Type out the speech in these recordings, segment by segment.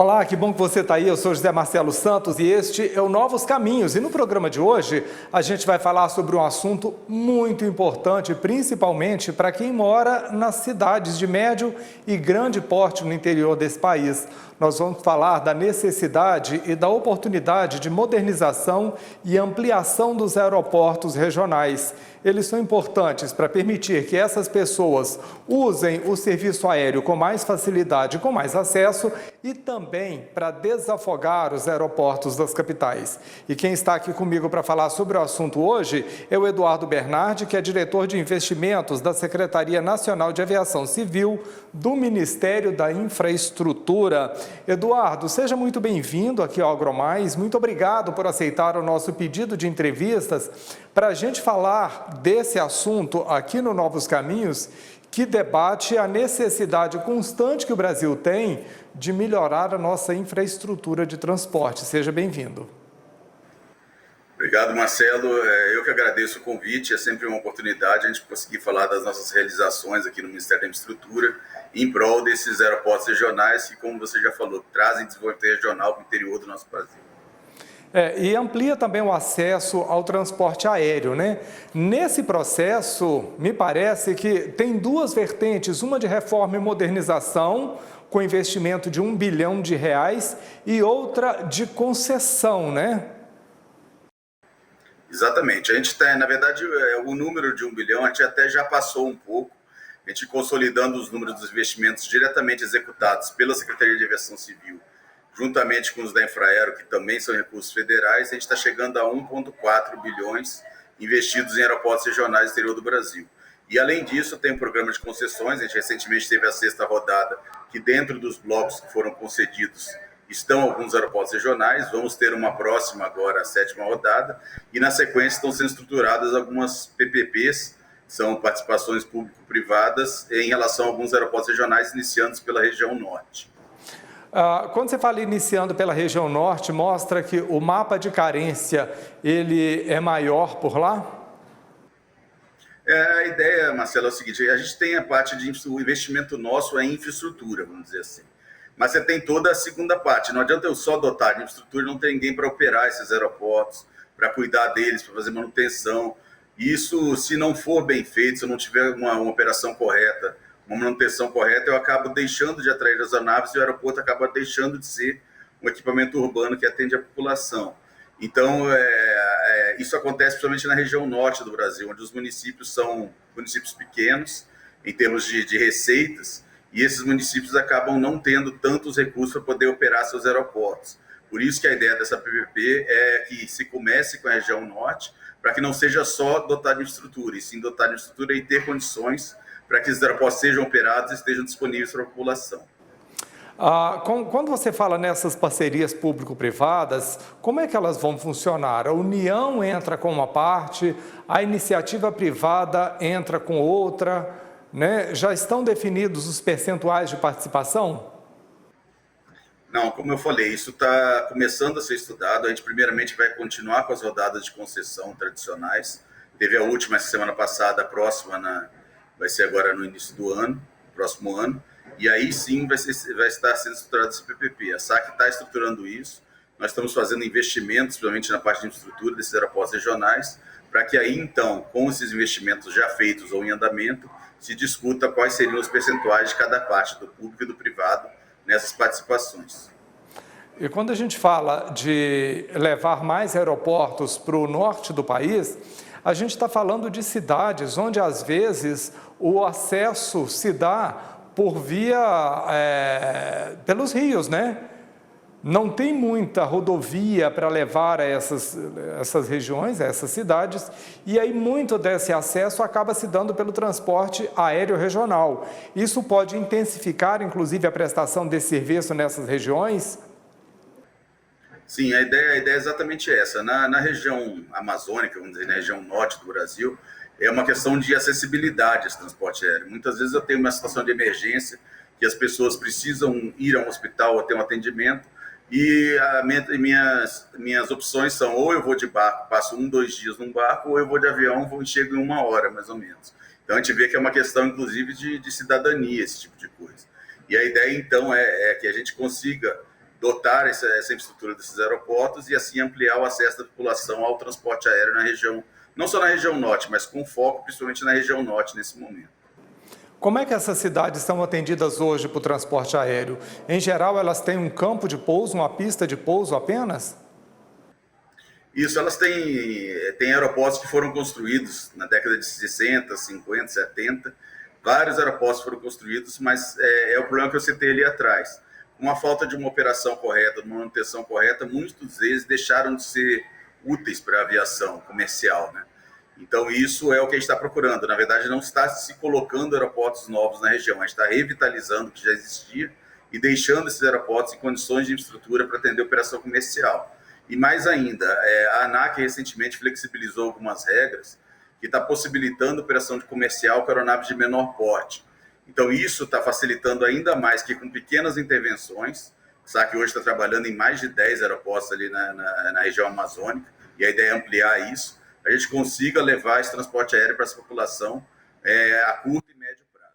Olá, que bom que você está aí. Eu sou José Marcelo Santos e este é o Novos Caminhos. E no programa de hoje a gente vai falar sobre um assunto muito importante, principalmente para quem mora nas cidades de médio e grande porte no interior desse país. Nós vamos falar da necessidade e da oportunidade de modernização e ampliação dos aeroportos regionais. Eles são importantes para permitir que essas pessoas usem o serviço aéreo com mais facilidade, com mais acesso e também para desafogar os aeroportos das capitais. E quem está aqui comigo para falar sobre o assunto hoje é o Eduardo Bernardi, que é diretor de investimentos da Secretaria Nacional de Aviação Civil do Ministério da Infraestrutura. Eduardo, seja muito bem-vindo aqui ao AgroMais. Muito obrigado por aceitar o nosso pedido de entrevistas para a gente falar desse assunto aqui no Novos Caminhos, que debate a necessidade constante que o Brasil tem de melhorar a nossa infraestrutura de transporte. Seja bem-vindo. Obrigado, Marcelo. Eu que agradeço o convite. É sempre uma oportunidade a gente conseguir falar das nossas realizações aqui no Ministério da Infraestrutura em prol desses aeroportos regionais que, como você já falou, trazem desenvolvimento regional para o interior do nosso Brasil. E amplia também o acesso ao transporte aéreo, né? Nesse processo, me parece que tem duas vertentes, uma de reforma e modernização, com investimento de R$1 bilhão, e outra de concessão, né? Exatamente. A gente tem, na verdade, o número de 1 bilhão, a gente até já passou um pouco, a gente consolidando os números dos investimentos diretamente executados pela Secretaria de Aviação Civil, juntamente com os da Infraero, que também são recursos federais, a gente está chegando a 1,4 bilhões investidos em aeroportos regionais do interior do Brasil. E, além disso, tem um programa de concessões. A gente recentemente teve a 6ª rodada, que dentro dos blocos que foram concedidos estão alguns aeroportos regionais. Vamos ter uma próxima agora, a 7ª rodada, e na sequência estão sendo estruturadas algumas PPPs, são participações público-privadas, em relação a alguns aeroportos regionais iniciando pela região norte. Quando você fala iniciando pela região norte, mostra que o mapa de carência ele é maior por lá? A ideia, Marcelo, é o seguinte: a gente tem a parte de o investimento nosso é em infraestrutura, vamos dizer assim. Mas você tem toda a segunda parte. Não adianta eu só dotar de infraestrutura e não ter ninguém para operar esses aeroportos, para cuidar deles, para fazer manutenção. Isso, se não for bem feito, se eu não tiver uma operação correta, uma manutenção correta, eu acabo deixando de atrair as aeronaves e o aeroporto acaba deixando de ser um equipamento urbano que atende a população. Então, isso acontece principalmente na região norte do Brasil, onde os municípios são municípios pequenos, em termos de receitas, e esses municípios acabam não tendo tantos recursos para poder operar seus aeroportos. Por isso que a ideia dessa PPP é que se comece com a região norte, para que não seja só dotar de infraestrutura, e sim dotar de infraestrutura e ter condições para que esses aeroportos sejam operados e estejam disponíveis para a população. Quando você fala nessas parcerias público-privadas, como é que elas vão funcionar? A União entra com uma parte, a iniciativa privada entra com outra, né? Já estão definidos os percentuais de participação? Não, como eu falei, isso está começando a ser estudado. A gente primeiramente vai continuar com as rodadas de concessão tradicionais. Teve a última essa semana passada, a próxima vai ser agora no início do ano, próximo ano. E aí sim vai estar sendo estruturado esse PPP. A SAC está estruturando isso. Nós estamos fazendo investimentos, principalmente na parte de infraestrutura desses aeroportos regionais, para que aí então, com esses investimentos já feitos ou em andamento, se discuta quais seriam os percentuais de cada parte, do público e do privado, nessas participações. E quando a gente fala de levar mais aeroportos para o norte do país, a gente está falando de cidades onde às vezes o acesso se dá por via, pelos rios, né? Não tem muita rodovia para levar a essas regiões, a essas cidades, e aí muito desse acesso acaba se dando pelo transporte aéreo regional. Isso pode intensificar, inclusive, a prestação desse serviço nessas regiões? Sim, a ideia é exatamente essa. Na região amazônica, vamos dizer, na região norte do Brasil, é uma questão de acessibilidade esse transporte aéreo. Muitas vezes eu tenho uma situação de emergência que as pessoas precisam ir a um hospital ou ter um atendimento e minhas opções são ou eu vou de barco, passo 1, 2 dias num barco, ou eu vou de avião, chego em 1 hora, mais ou menos. Então a gente vê que é uma questão, inclusive, de cidadania, esse tipo de coisa. E a ideia, então, é que a gente consiga dotar essa infraestrutura desses aeroportos e assim ampliar o acesso da população ao transporte aéreo na região, não só na região norte, mas com foco principalmente na região norte nesse momento. Como é que essas cidades são atendidas hoje para o transporte aéreo? Em geral, elas têm um campo de pouso, uma pista de pouso apenas? Isso, elas têm aeroportos que foram construídos na década de 60, 50, 70. Vários aeroportos foram construídos, mas é o problema que eu citei ali atrás. Com a falta de uma operação correta, de uma manutenção correta, muitos deles deixaram de ser úteis para a aviação comercial, né? Então, isso é o que a gente está procurando. Na verdade, não está se colocando aeroportos novos na região, a gente está revitalizando o que já existia e deixando esses aeroportos em condições de infraestrutura para atender a operação comercial. E mais ainda, a ANAC recentemente flexibilizou algumas regras que está possibilitando a operação de comercial com aeronaves de menor porte. Então, isso está facilitando ainda mais que com pequenas intervenções, sabe que hoje está trabalhando em mais de 10 aeroportos ali na região amazônica, e a ideia é ampliar isso, a gente consiga levar esse transporte aéreo para essa população a curto e médio prazo.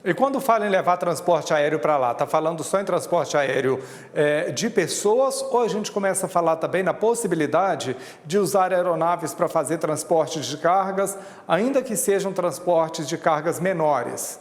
E quando fala em levar transporte aéreo para lá, está falando só em transporte aéreo de pessoas ou a gente começa a falar também na possibilidade de usar aeronaves para fazer transportes de cargas, ainda que sejam transportes de cargas menores?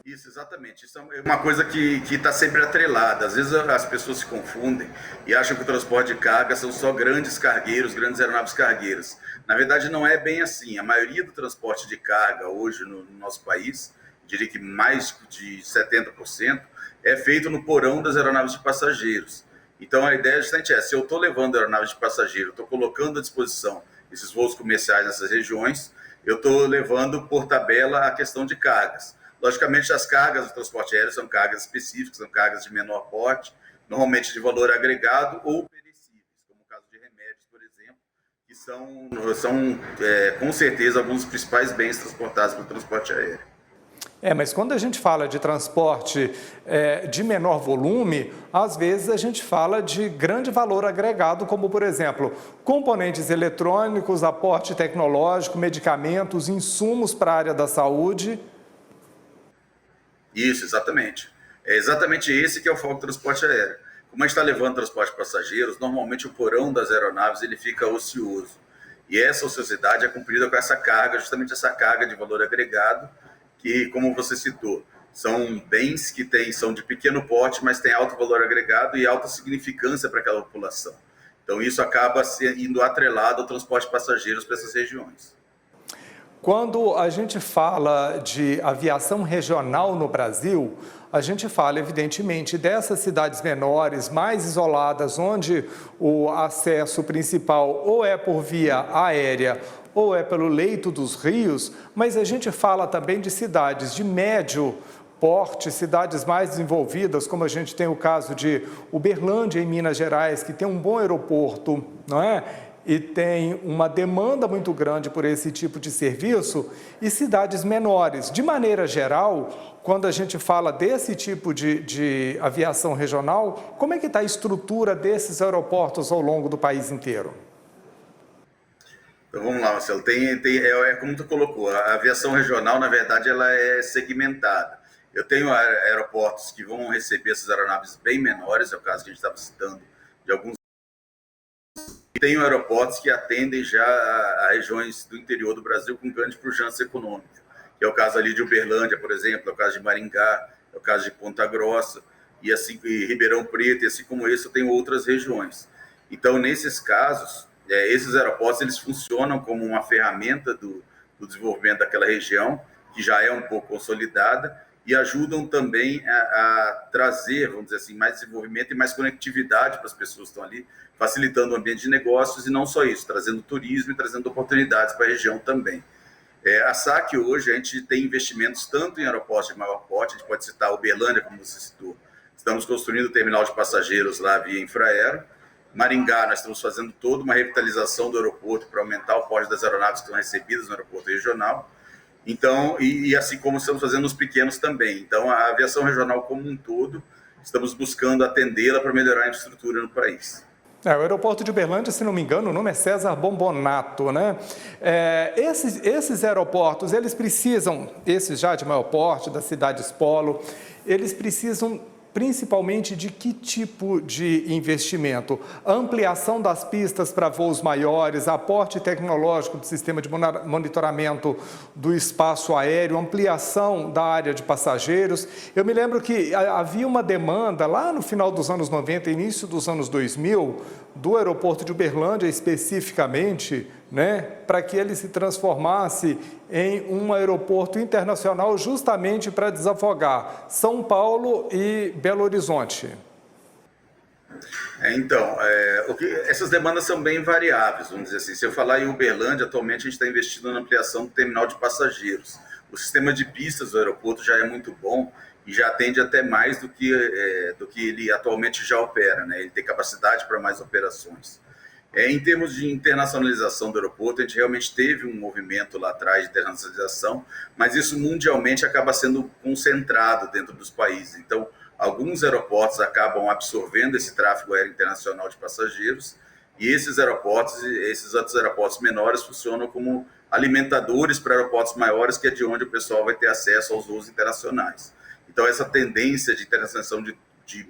Isso, exatamente. Isso é uma coisa que está sempre atrelada. Às vezes as pessoas se confundem e acham que o transporte de carga são só grandes cargueiros, grandes aeronaves cargueiras. Na verdade, não é bem assim. A maioria do transporte de carga hoje no nosso país, diria que mais de 70%, é feito no porão das aeronaves de passageiros. Então, a ideia justamente se eu estou levando aeronaves de passageiro, estou colocando à disposição esses voos comerciais nessas regiões, eu estou levando por tabela a questão de cargas. Logicamente, as cargas do transporte aéreo são cargas específicas, são cargas de menor porte, normalmente de valor agregado ou perecíveis, como o caso de remédios, por exemplo, que são com certeza, alguns dos principais bens transportados pelo transporte aéreo. Mas quando a gente fala de transporte de menor volume, às vezes a gente fala de grande valor agregado, como, por exemplo, componentes eletrônicos, aporte tecnológico, medicamentos, insumos para a área da saúde. Isso, exatamente. É exatamente esse que é o foco do transporte aéreo. Como a gente está levando transporte de passageiros, normalmente o porão das aeronaves ele fica ocioso. E essa ociosidade é cumprida com essa carga, justamente essa carga de valor agregado, que, como você citou, são bens que são de pequeno porte, mas têm alto valor agregado e alta significância para aquela população. Então, isso acaba indo atrelado ao transporte de passageiros para essas regiões. Quando a gente fala de aviação regional no Brasil, a gente fala, evidentemente, dessas cidades menores, mais isoladas, onde o acesso principal ou é por via aérea ou é pelo leito dos rios, mas a gente fala também de cidades de médio porte, cidades mais desenvolvidas, como a gente tem o caso de Uberlândia, em Minas Gerais, que tem um bom aeroporto, não é? E tem uma demanda muito grande por esse tipo de serviço, e cidades menores. De maneira geral, quando a gente fala desse tipo de aviação regional, como é que está a estrutura desses aeroportos ao longo do país inteiro? Então vamos lá, Marcelo. Como tu colocou, a aviação regional, na verdade, ela é segmentada. Eu tenho aeroportos que vão receber essas aeronaves bem menores, é o caso que a gente estava citando, de alguns. E tem aeroportos que atendem já a regiões do interior do Brasil com grande pujança econômica, que é o caso ali de Uberlândia, por exemplo, é o caso de Maringá, é o caso de Ponta Grossa, e Ribeirão Preto, e assim como esse, eu tenho outras regiões. Então, nesses casos, esses aeroportos eles funcionam como uma ferramenta do desenvolvimento daquela região, que já é um pouco consolidada, e ajudam também a trazer, vamos dizer assim, mais desenvolvimento e mais conectividade para as pessoas que estão ali, facilitando o ambiente de negócios e não só isso, trazendo turismo e trazendo oportunidades para a região também. A SAC hoje, a gente tem investimentos tanto em aeroportos de maior porte, a gente pode citar Uberlândia, como você citou, estamos construindo o terminal de passageiros lá via Infraero. Maringá, nós estamos fazendo toda uma revitalização do aeroporto para aumentar o porte das aeronaves que estão recebidas no aeroporto regional. Então, e assim como estamos fazendo os pequenos também. Então, a aviação regional como um todo, estamos buscando atendê-la para melhorar a infraestrutura no país. O aeroporto de Uberlândia, se não me engano, o nome é César Bombonato, né? Esses aeroportos, eles precisam, esses já de maior porte, das cidades polo, eles precisam principalmente de que tipo de investimento? Ampliação das pistas para voos maiores, aporte tecnológico do sistema de monitoramento do espaço aéreo, ampliação da área de passageiros. Eu me lembro que havia uma demanda lá no final dos anos 90, início dos anos 2000, do aeroporto de Uberlândia especificamente, né, para que ele se transformasse em um aeroporto internacional justamente para desafogar São Paulo e Belo Horizonte. Essas demandas são bem variáveis, vamos dizer assim. Se eu falar em Uberlândia, atualmente a gente está investindo na ampliação do terminal de passageiros. O sistema de pistas do aeroporto já é muito bom e já atende até mais do que ele atualmente já opera, né? Ele tem capacidade para mais operações. Em termos de internacionalização do aeroporto, a gente realmente teve um movimento lá atrás de internacionalização, mas isso mundialmente acaba sendo concentrado dentro dos países. Então, alguns aeroportos acabam absorvendo esse tráfego aéreo internacional de passageiros e esses outros aeroportos menores funcionam como alimentadores para aeroportos maiores, que é de onde o pessoal vai ter acesso aos voos internacionais. Então, essa tendência de internacionalização de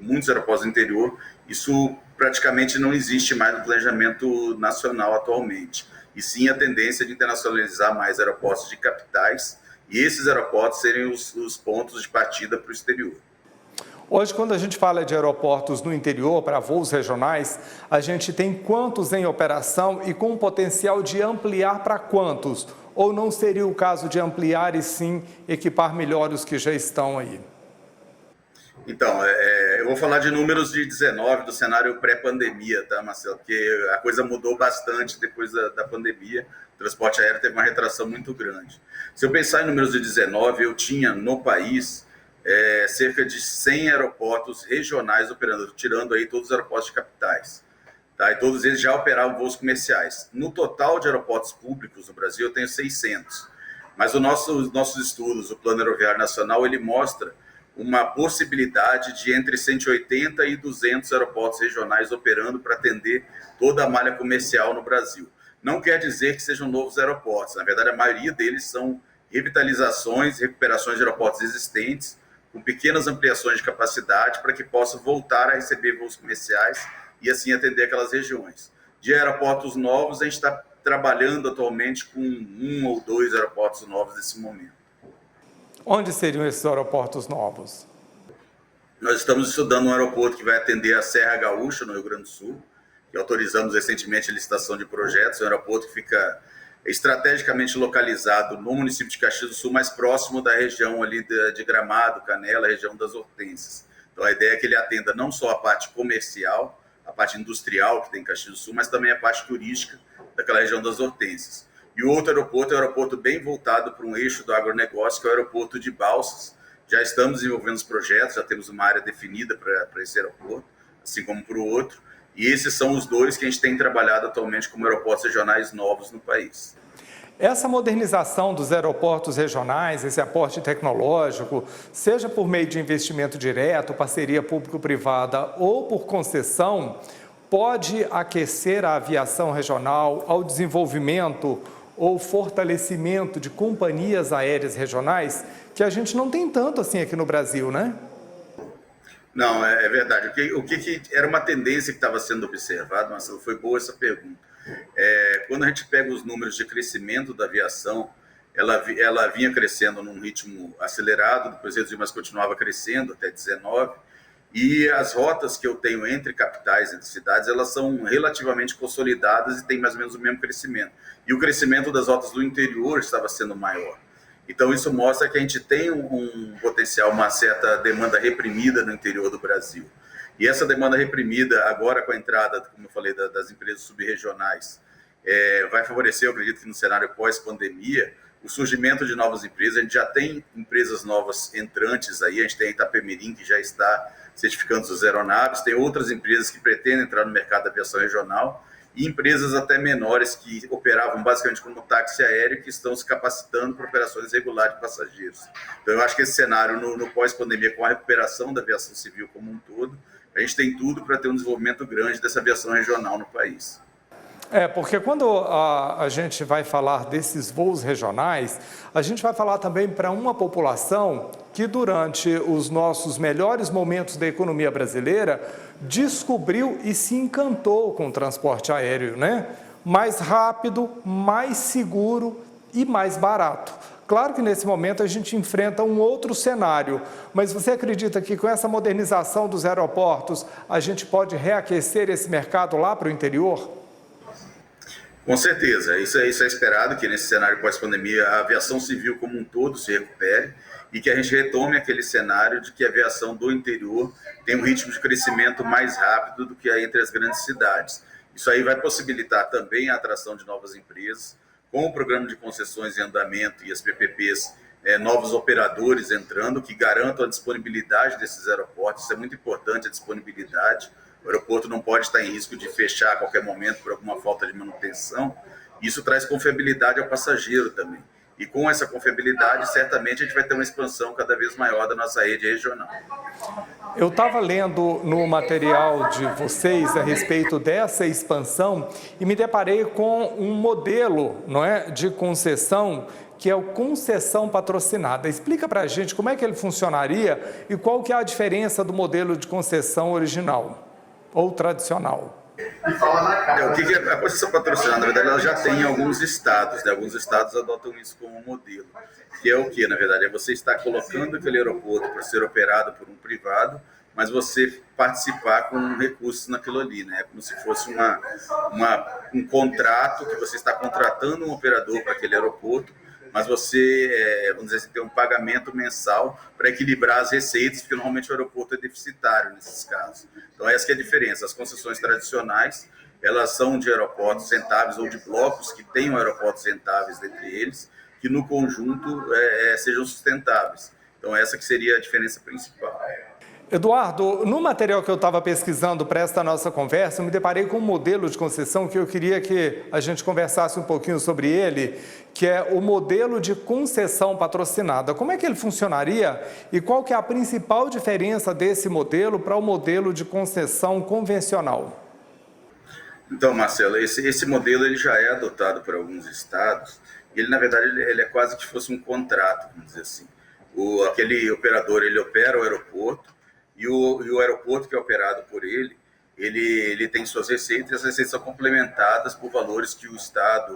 muitos aeroportos do interior, isso praticamente não existe mais no planejamento nacional atualmente. E sim a tendência de internacionalizar mais aeroportos de capitais e esses aeroportos serem os pontos de partida para o exterior. Hoje, quando a gente fala de aeroportos no interior para voos regionais, a gente tem quantos em operação e com potencial de ampliar para quantos? Ou não seria o caso de ampliar e sim equipar melhor os que já estão aí? Então, eu vou falar de números de 19, do cenário pré-pandemia, tá, Marcelo? Porque a coisa mudou bastante depois da pandemia. O transporte aéreo teve uma retração muito grande. Se eu pensar em números de 19, eu tinha no país cerca de 100 aeroportos regionais operando, tirando aí todos os aeroportos de capitais. Tá? E todos eles já operavam voos comerciais. No total de aeroportos públicos no Brasil, eu tenho 600. Mas os nossos estudos, o Plano Aeroviário Nacional, ele mostra uma possibilidade de entre 180 e 200 aeroportos regionais operando para atender toda a malha comercial no Brasil. Não quer dizer que sejam novos aeroportos. Na verdade, a maioria deles são revitalizações, recuperações de aeroportos existentes, com pequenas ampliações de capacidade para que possam voltar a receber voos comerciais e assim atender aquelas regiões. De aeroportos novos, a gente está trabalhando atualmente com 1 ou 2 aeroportos novos nesse momento. Onde seriam esses aeroportos novos? Nós estamos estudando um aeroporto que vai atender a Serra Gaúcha, no Rio Grande do Sul, que autorizamos recentemente a licitação de projetos. Um aeroporto que fica estrategicamente localizado no município de Caxias do Sul, mais próximo da região ali de Gramado, Canela, região das Hortênsias. Então, a ideia é que ele atenda não só a parte comercial, a parte industrial que tem em Caxias do Sul, mas também a parte turística daquela região das Hortênsias. E o outro aeroporto é um aeroporto bem voltado para um eixo do agronegócio, que é o aeroporto de Balsas. Já estamos desenvolvendo os projetos, já temos uma área definida para esse aeroporto, assim como para o outro. E esses são os dois que a gente tem trabalhado atualmente como aeroportos regionais novos no país. Essa modernização dos aeroportos regionais, esse aporte tecnológico, seja por meio de investimento direto, parceria público-privada ou por concessão, pode aquecer a aviação regional ao desenvolvimento ou fortalecimento de companhias aéreas regionais, que a gente não tem tanto assim aqui no Brasil, né? Não, é verdade. O que era uma tendência que estava sendo observada, Marcelo, foi boa essa pergunta. Quando a gente pega os números de crescimento da aviação, ela vinha crescendo num ritmo acelerado, depois reduziu, mas continuava crescendo até 19. E as rotas que eu tenho entre capitais, entre cidades, elas são relativamente consolidadas e têm mais ou menos o mesmo crescimento. E o crescimento das rotas do interior estava sendo maior. Então, isso mostra que a gente tem um potencial, uma certa demanda reprimida no interior do Brasil. E essa demanda reprimida, agora com a entrada, como eu falei, das empresas subregionais, vai favorecer, eu acredito que no cenário pós-pandemia, o surgimento de novas empresas. A gente já tem empresas novas entrantes aí, a gente tem a Itapemirim, que já está certificando suas aeronaves, tem outras empresas que pretendem entrar no mercado da aviação regional, e empresas até menores que operavam basicamente como táxi aéreo, que estão se capacitando para operações regulares de passageiros. Então, eu acho que esse cenário, no pós-pandemia, com a recuperação da aviação civil como um todo, a gente tem tudo para ter um desenvolvimento grande dessa aviação regional no país. Porque quando a gente vai falar desses voos regionais, a gente vai falar também para uma população que durante os nossos melhores momentos da economia brasileira descobriu e se encantou com o transporte aéreo, né? Mais rápido, mais seguro e mais barato. Claro que nesse momento a gente enfrenta um outro cenário, mas você acredita que com essa modernização dos aeroportos a gente pode reaquecer esse mercado lá para o interior? Com certeza, isso é esperado, que nesse cenário pós-pandemia a aviação civil como um todo se recupere e que a gente retome aquele cenário de que a aviação do interior tem um ritmo de crescimento mais rápido do que entre as grandes cidades. Isso aí vai possibilitar também a atração de novas empresas, com o programa de concessões em andamento e as PPPs, novos operadores entrando, que garantam a disponibilidade desses aeroportos. Isso é muito importante, a disponibilidade. O aeroporto não pode estar em risco de fechar a qualquer momento por alguma falta de manutenção. Isso traz confiabilidade ao passageiro também. E com essa confiabilidade, certamente a gente vai ter uma expansão cada vez maior da nossa rede regional. Eu estava lendo no material de vocês a respeito dessa expansão e me deparei com um modelo, não é, de concessão, que é o concessão patrocinada. Explica para a gente como é que ele funcionaria e qual que é a diferença do modelo de concessão original ou tradicional. O que é a concessão patrocinada? Na verdade, ela já tem em alguns estados, né? Alguns estados adotam isso como modelo. Que é o que, na verdade? É você estar colocando aquele aeroporto para ser operado por um privado, mas você participar com recursos naquilo ali, né? É como se fosse um contrato que você está contratando um operador para aquele aeroporto, mas você, vamos dizer assim, tem um pagamento mensal para equilibrar as receitas, porque normalmente o aeroporto é deficitário nesses casos. Então essa que é a diferença. As concessões tradicionais, elas são de aeroportos rentáveis ou de blocos que tenham aeroportos rentáveis entre eles, que no conjunto sejam sustentáveis. Então essa que seria a diferença principal. Eduardo, no material que eu estava pesquisando para esta nossa conversa, eu me deparei com um modelo de concessão que eu queria que a gente conversasse um pouquinho sobre ele, que é o modelo de concessão patrocinada. Como é que ele funcionaria e qual que é a principal diferença desse modelo para o modelo de concessão convencional? Então, Marcelo, esse modelo ele já é adotado por alguns estados. Ele, na verdade, ele é quase que fosse um contrato, vamos dizer assim. Aquele operador, ele opera o aeroporto, e o aeroporto que é operado por ele tem suas receitas, e as receitas são complementadas por valores que o Estado,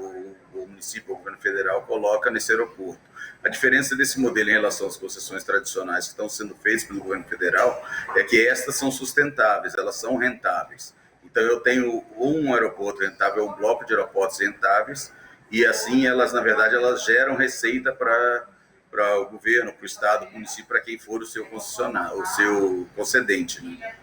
o município, o governo federal coloca nesse aeroporto. A diferença desse modelo em relação às concessões tradicionais que estão sendo feitas pelo governo federal é que estas são sustentáveis, elas são rentáveis. Então eu tenho um aeroporto rentável, um bloco de aeroportos rentáveis, e assim elas, na verdade, elas geram receita para o governo, para o Estado, para o município, para quem for o seu concessionário, o seu concedente, né?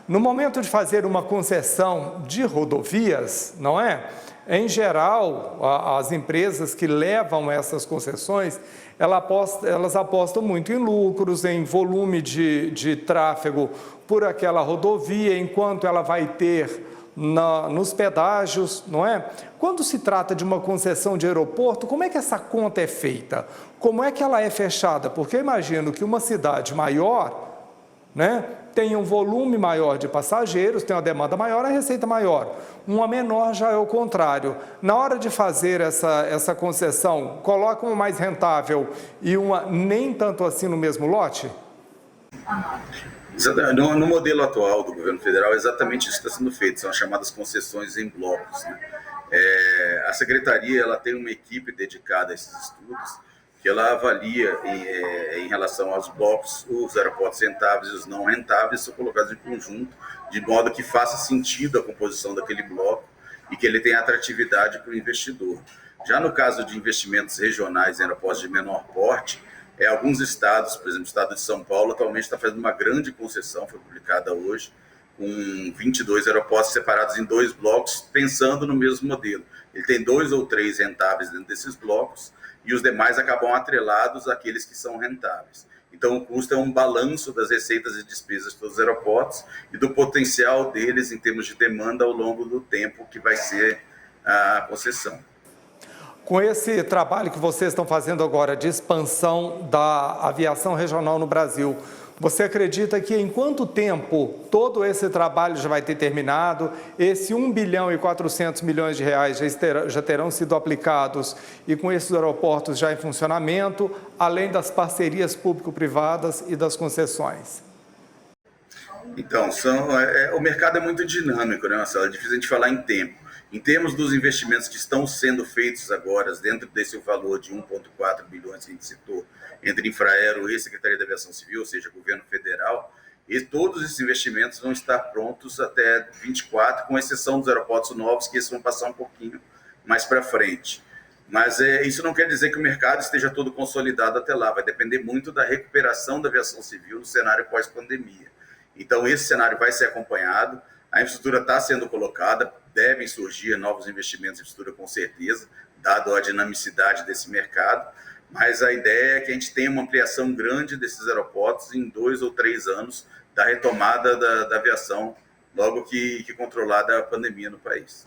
No momento de fazer uma concessão de rodovias, não é? Em geral, as empresas que levam essas concessões, elas apostam muito em lucros, em volume de tráfego por aquela rodovia, enquanto ela vai ter nos pedágios, não é? Quando se trata de uma concessão de aeroporto, como é que essa conta é feita? Como é que ela é fechada? Porque eu imagino que uma cidade maior, né, tem um volume maior de passageiros, tem uma demanda maior, a receita maior. Uma menor já é o contrário. Na hora de fazer essa concessão, coloca uma mais rentável e uma nem tanto assim no mesmo lote? No modelo atual do governo federal, exatamente isso está sendo feito, são as chamadas concessões em blocos, né? A secretaria ela tem uma equipe dedicada a esses estudos, que ela avalia em relação aos blocos, os aeroportos rentáveis e os não rentáveis são colocados em conjunto, de modo que faça sentido a composição daquele bloco e que ele tenha atratividade para o investidor. Já no caso de investimentos regionais em aeroportos de menor porte, alguns estados, por exemplo, o estado de São Paulo, atualmente está fazendo uma grande concessão, foi publicada hoje, com 22 aeroportos separados em 2 blocos, pensando no mesmo modelo. Ele tem 2 ou 3 rentáveis dentro desses blocos e os demais acabam atrelados àqueles que são rentáveis. Então, o custo é um balanço das receitas e despesas de todos os aeroportos e do potencial deles em termos de demanda ao longo do tempo que vai ser a concessão. Com esse trabalho que vocês estão fazendo agora de expansão da aviação regional no Brasil, Você acredita que em quanto tempo todo esse trabalho já vai ter terminado, esse 1 bilhão e 400 milhões de reais já terão sido aplicados e com esses aeroportos já em funcionamento, além das parcerias público-privadas e das concessões? Então, o mercado é muito dinâmico, né, Marcelo? É difícil a gente falar em tempo. Em termos dos investimentos que estão sendo feitos agora, dentro desse valor de 1,4 bilhões que a gente citou, entre Infraero e Secretaria da Aviação Civil, ou seja, governo federal, e todos esses investimentos vão estar prontos até 24, com exceção dos aeroportos novos, que esses vão passar um pouquinho mais para frente. Mas isso não quer dizer que o mercado esteja todo consolidado até lá, vai depender muito da recuperação da aviação civil no cenário pós-pandemia. Então, esse cenário vai ser acompanhado, a infraestrutura está sendo colocada, devem surgir novos investimentos em infraestrutura com certeza, dado a dinamicidade desse mercado, mas a ideia é que a gente tenha uma ampliação grande desses aeroportos em 2 ou 3 anos da retomada da aviação, logo que controlada a pandemia no país.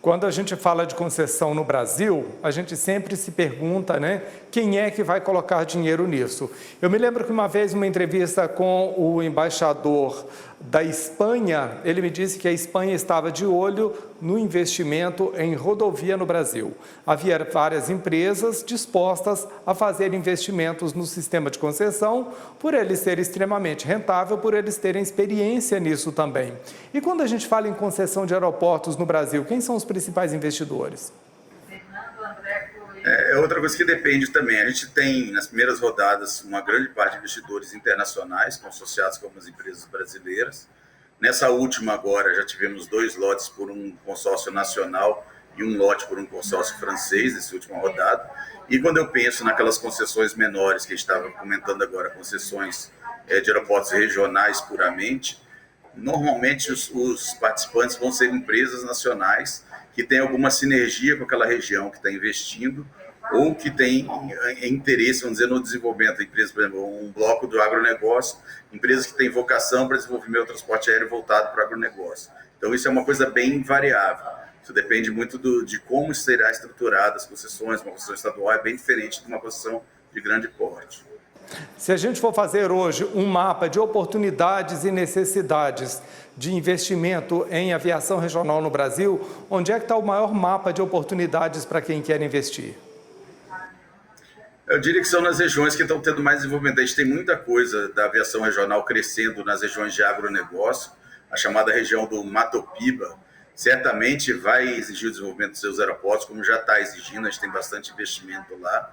Quando a gente fala de concessão no Brasil, a gente sempre se pergunta, né, quem é que vai colocar dinheiro nisso? Eu me lembro que uma vez, numa entrevista com o embaixador da Espanha, ele me disse que a Espanha estava de olho no investimento em rodovia no Brasil. Havia várias empresas dispostas a fazer investimentos no sistema de concessão, por ele ser extremamente rentável, por eles terem experiência nisso também. E quando a gente fala em concessão de aeroportos no Brasil, quem são os principais investidores? É outra coisa que depende também. A gente tem, nas primeiras rodadas, uma grande parte de investidores internacionais, associados com algumas empresas brasileiras. Nessa última agora, já tivemos 2 lotes por um consórcio nacional e um lote por um consórcio francês, nessa última rodada. E quando eu penso naquelas concessões menores, que a gente estava comentando agora, concessões de aeroportos regionais puramente, normalmente os participantes vão ser empresas nacionais que têm alguma sinergia com aquela região que está investindo ou que tem interesse, vamos dizer, no desenvolvimento. Empresas, por exemplo, um bloco do agronegócio, empresas que têm vocação para desenvolvimento do transporte aéreo voltado para o agronegócio. Então, isso é uma coisa bem variável. Isso depende muito de como será estruturada as concessões. Uma concessão estadual é bem diferente de uma concessão de grande porte. Se a gente for fazer hoje um mapa de oportunidades e necessidades de investimento em aviação regional no Brasil, onde é que está o maior mapa de oportunidades para quem quer investir? Eu diria que são nas regiões que estão tendo mais desenvolvimento. A gente tem muita coisa da aviação regional crescendo nas regiões de agronegócio, a chamada região do Mato Piba, certamente vai exigir o desenvolvimento dos seus aeroportos, como já está exigindo, a gente tem bastante investimento lá.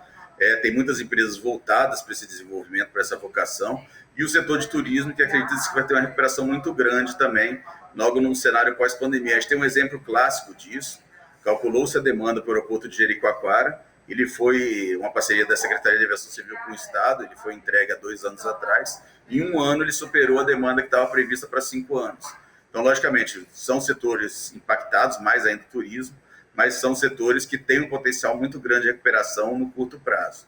Tem muitas empresas voltadas para esse desenvolvimento, para essa vocação, e o setor de turismo, que acredita que vai ter uma recuperação muito grande também, logo num cenário pós-pandemia. A gente tem um exemplo clássico disso. Calculou-se a demanda para o aeroporto de Jericoacoara, ele foi uma parceria da Secretaria de Aviação Civil com o Estado, ele foi entregue há 2 anos atrás, e em 1 ano ele superou a demanda que estava prevista para 5 anos. Então, logicamente, são setores impactados, mais ainda o turismo, mas são setores que têm um potencial muito grande de recuperação no curto prazo.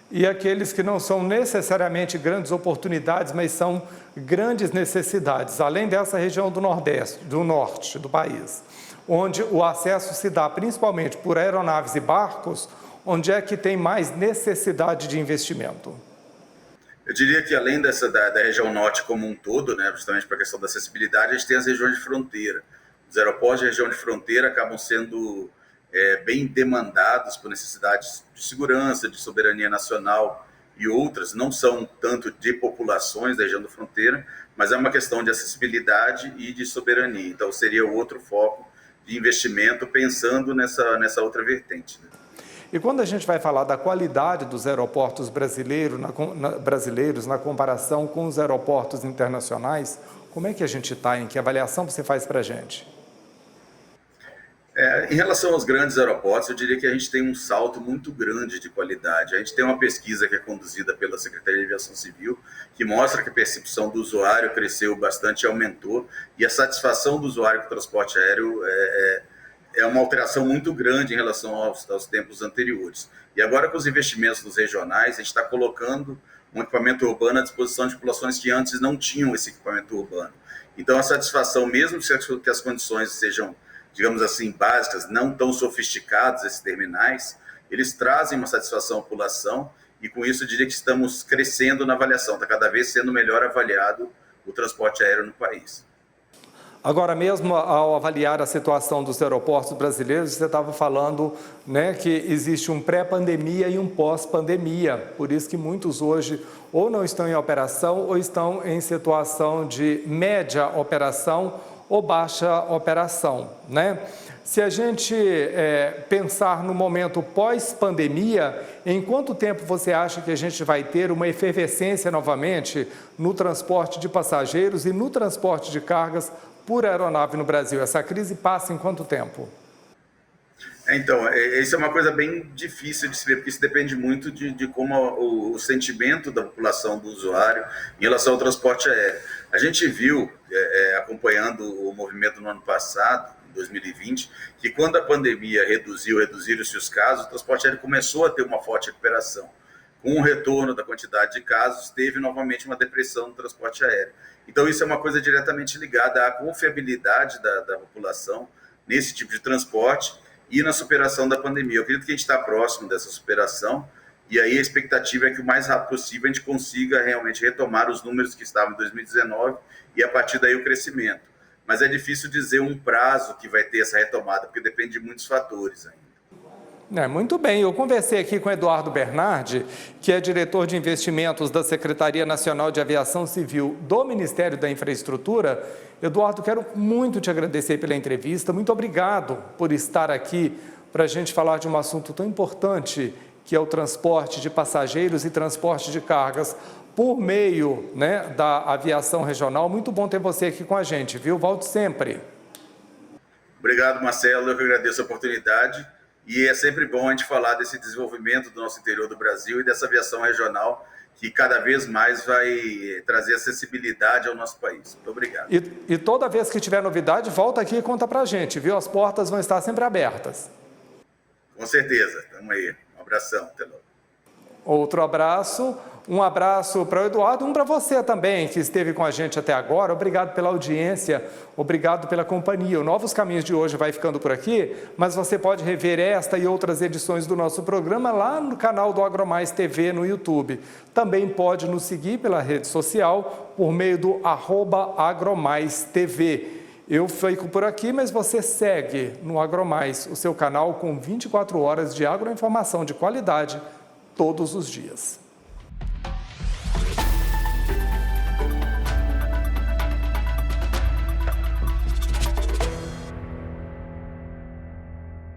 E aqueles que não são necessariamente grandes oportunidades, mas são grandes necessidades, além dessa região do Nordeste, do Norte do país, onde o acesso se dá principalmente por aeronaves e barcos, onde é que tem mais necessidade de investimento? Eu diria que além da região norte como um todo, né, justamente para a questão da acessibilidade, a gente tem as regiões de fronteira. Os aeroportos de região de fronteira acabam sendo bem demandados por necessidades de segurança, de soberania nacional e outras. Não são tanto de populações da região da fronteira, mas é uma questão de acessibilidade e de soberania. Então, seria o outro foco de investimento pensando nessa outra vertente, né? E quando a gente vai falar da qualidade dos aeroportos brasileiros na comparação com os aeroportos internacionais, como é que a gente está? Em que avaliação você faz para a gente? Em relação aos grandes aeroportos, eu diria que a gente tem um salto muito grande de qualidade. A gente tem uma pesquisa que é conduzida pela Secretaria de Aviação Civil, que mostra que a percepção do usuário cresceu bastante e aumentou, e a satisfação do usuário com o transporte aéreo é uma alteração muito grande em relação aos tempos anteriores. E agora, com os investimentos nos regionais, a gente está colocando um equipamento urbano à disposição de populações que antes não tinham esse equipamento urbano. Então, a satisfação, mesmo que as condições sejam, digamos assim, básicas, não tão sofisticados esses terminais, eles trazem uma satisfação à população e com isso eu diria que estamos crescendo na avaliação, está cada vez sendo melhor avaliado o transporte aéreo no país. Agora mesmo, ao avaliar a situação dos aeroportos brasileiros, você estava falando, né, que existe um pré-pandemia e um pós-pandemia. Por isso que muitos hoje ou não estão em operação ou estão em situação de média operação ou baixa operação, né? Se a gente pensar no momento pós-pandemia, em quanto tempo você acha que a gente vai ter uma efervescência novamente no transporte de passageiros e no transporte de cargas por aeronave no Brasil? Essa crise passa em quanto tempo? Então, isso é uma coisa bem difícil de se ver, porque isso depende muito de como o sentimento da população, do usuário, em relação ao transporte aéreo. A gente viu, acompanhando o movimento no ano passado, em 2020, que quando a pandemia reduziram-se os casos, o transporte aéreo começou a ter uma forte recuperação. Com o retorno da quantidade de casos, teve novamente uma depressão no transporte aéreo. Então, isso é uma coisa diretamente ligada à confiabilidade da população nesse tipo de transporte e na superação da pandemia. Eu acredito que a gente está próximo dessa superação e aí a expectativa é que o mais rápido possível a gente consiga realmente retomar os números que estavam em 2019 e a partir daí o crescimento. Mas é difícil dizer um prazo que vai ter essa retomada, porque depende de muitos fatores ainda. Muito bem, eu conversei aqui com Eduardo Bernardi, que é diretor de investimentos da Secretaria Nacional de Aviação Civil do Ministério da Infraestrutura. Eduardo, quero muito te agradecer pela entrevista, muito obrigado por estar aqui para a gente falar de um assunto tão importante, que é o transporte de passageiros e transporte de cargas por meio, né, da aviação regional. Muito bom ter você aqui com a gente, viu? Volte sempre. Obrigado, Marcelo, eu que agradeço a oportunidade. E é sempre bom a gente falar desse desenvolvimento do nosso interior do Brasil e dessa aviação regional que cada vez mais vai trazer acessibilidade ao nosso país. Muito obrigado. E toda vez que tiver novidade, volta aqui e conta pra gente, viu? As portas vão estar sempre abertas. Com certeza. Estamos aí. Um abração. Até logo. Outro abraço. Um abraço para o Eduardo, um para você também, que esteve com a gente até agora. Obrigado pela audiência, obrigado pela companhia. O Novos Caminhos de hoje vai ficando por aqui, mas você pode rever esta e outras edições do nosso programa lá no canal do AgroMais TV no YouTube. Também pode nos seguir pela rede social por meio do @AgroMaisTV. Eu fico por aqui, mas você segue no AgroMais, o seu canal com 24 horas de agroinformação de qualidade todos os dias.